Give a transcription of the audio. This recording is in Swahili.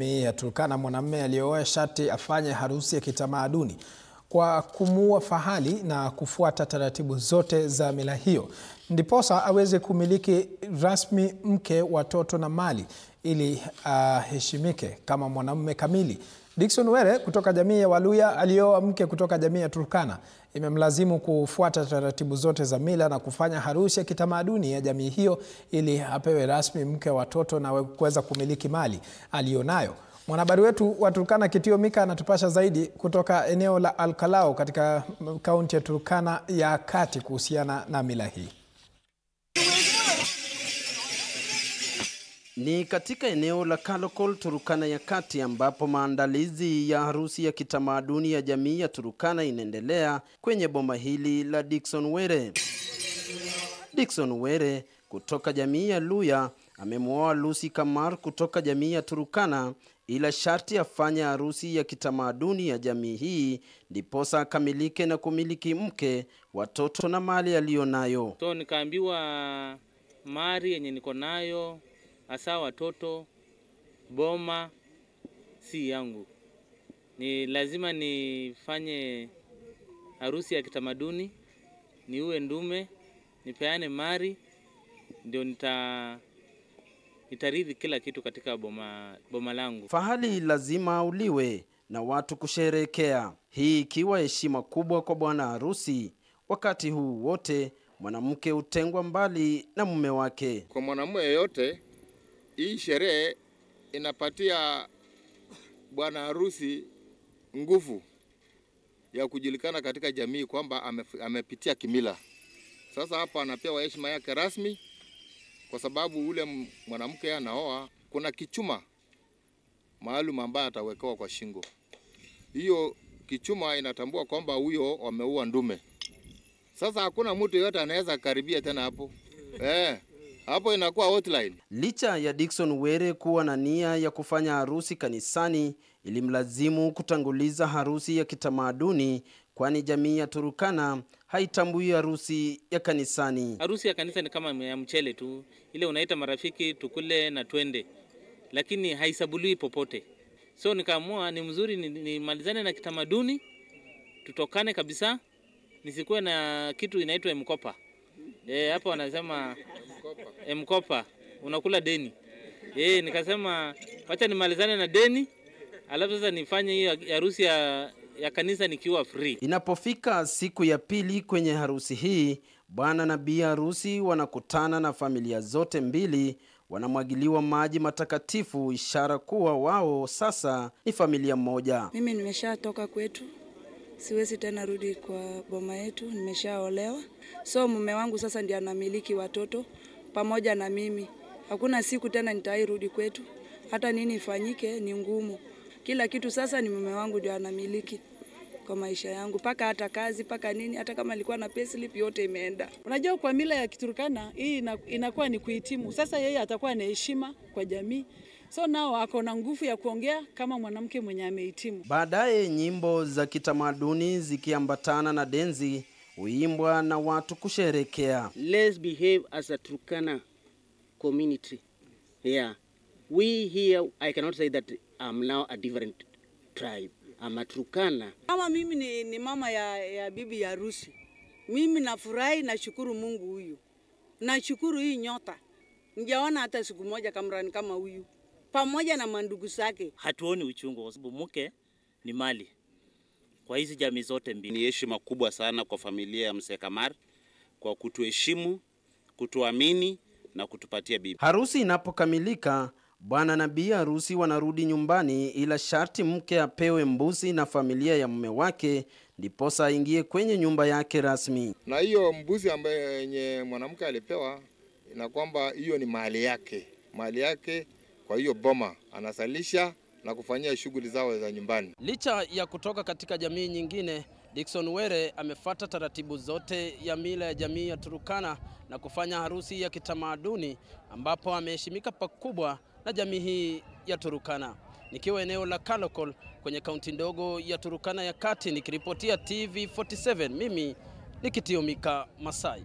Ya Turkana, mwanamume alioa sharti afanye harusi ya kitamaduni kwa kumuua fahali na kufuata taratibu zote za mila hiyo, ndiposa aweze kumiliki rasmi mke, watoto na mali ili aheshimike kama mwanamume kamili. Dickson Were kutoka jamii ya Waluya alioa mke kutoka jamii ya Turkana. Imemlazimu kufuata taratibu zote za mila na kufanya harusi ya kitamaduni ya jamii hiyo ili apewe rasmi mke, watoto na kuweza kumiliki mali alionayo. Mwanahabari wetu wa Turkana Kitio Mika anatupasha zaidi kutoka eneo la Al-Kalau katika kaunti ya Turkana ya Kati kuhusiana na mila hii. Ni katika eneo la Kalokol, Turkana ya Kati, ambapo maandalizi ya harusi ya kitamaduni ya jamii ya Turkana inaendelea kwenye boma hili la Dickson Were. Dickson Were kutoka jamii ya Luya amemuoa Lucy Kamar kutoka jamii ya Turkana, ila sharti afanye harusi ya kitamaduni ya jamii hii ndiposa akamilike na kumiliki mke, watoto na mali alionayo. So nikaambiwa mali yenye niko nayo, hasa watoto, boma si yangu. Ni lazima nifanye harusi ya kitamaduni, niue ndume, nipeane mali, ndio nitarithi kila kitu katika boma langu. Fahali lazima uliwe na watu kusherehekea, hii ikiwa heshima kubwa kwa bwana harusi. Wakati huu wote mwanamke hutengwa mbali na mume wake. Kwa mwanamume yeyote, hii sherehe inapatia bwana harusi nguvu ya kujulikana katika jamii kwamba amepitia kimila. Sasa hapa anapewa heshima yake rasmi, kwa sababu ule mwanamke anaoa kuna kichuma maalum ambaye atawekewa kwa shingo. Hiyo kichuma inatambua kwamba huyo wameua ndume. Sasa hakuna mtu yote anaweza karibia tena hapo. Hapo inakuwa hotline. Licha ya Dickson Were kuwa na nia ya kufanya harusi kanisani, ilimlazimu kutanguliza harusi ya kitamaduni, kwani jamii ya Turkana haitambui harusi ya kanisani. Harusi ya kanisa ni kama ya mchele tu, ile unaita marafiki tukule na twende, lakini haisabuliwi popote. So nikaamua ni mzuri nimalizane na kitamaduni, tutokane kabisa, nisikuwe na kitu inaitwa mkopa. Hapo wanasema mkopa, unakula deni. Nikasema wacha nimalizane na deni, alafu sasa nifanye hiyo harusi ya kanisa nikiwa free. Inapofika siku ya pili kwenye harusi hii, bwana na bi harusi wanakutana na familia zote mbili, wanamwagiliwa maji matakatifu, ishara kuwa wao sasa ni familia moja. Mimi nimeshatoka kwetu, siwezi tena rudi kwa boma yetu, nimeshaolewa. So mume wangu sasa ndiye anamiliki watoto pamoja na mimi. Hakuna siku tena nitairudi kwetu. Hata nini ifanyike ni ngumu. Kila kitu sasa ni mume wangu ndiye anamiliki kwa maisha yangu, paka hata kazi, paka nini, hata kama alikuwa na payslip yote imeenda. Unajua kwa mila ya Kiturkana hii inakuwa ni kuhitimu. Sasa yeye atakuwa na heshima kwa jamii. So nao ako na nguvu ya kuongea kama mwanamke mwenye amehitimu. Baadaye nyimbo za kitamaduni zikiambatana na denzi huimbwa na watu kusherehekea. Let's behave as a Turkana community. We here, I cannot say that I'm now a different tribe. I'm a Turkana. Kama mimi ni mama ya bibi ya harusi. Mimi nafurahi, nashukuru Mungu huyu. Nashukuru hii nyota. Njaona hata siku moja kamrani kama huyu. Pamoja na mandugu zake. Hatuoni uchungu kwa sababu mke ni mali kwa hizi jamii zote mbili. Ni heshima kubwa sana kwa familia ya Mzee Kamar kwa kutuheshimu, kutuamini na kutupatia bibi. Harusi inapokamilika, bwana na bi harusi wanarudi nyumbani, ila sharti mke apewe mbuzi na familia ya mume wake ndiposa aingie kwenye nyumba yake rasmi. Na hiyo mbuzi ambaye yenye mwanamke alipewa, na kwamba hiyo ni mali yake. Mali yake kwa hiyo boma anasalisha na kufanyia shughuli zao za nyumbani. Licha ya kutoka katika jamii nyingine, Dickson Were amefuata taratibu zote ya mila ya jamii ya Turkana na kufanya harusi ya kitamaduni, ambapo ameheshimika pakubwa na jamii hii ya Turkana. Nikiwa eneo la Kalokol kwenye kaunti ndogo ya Turkana ya Kati, nikiripotia TV47, mimi ni Kitio Mika Masai.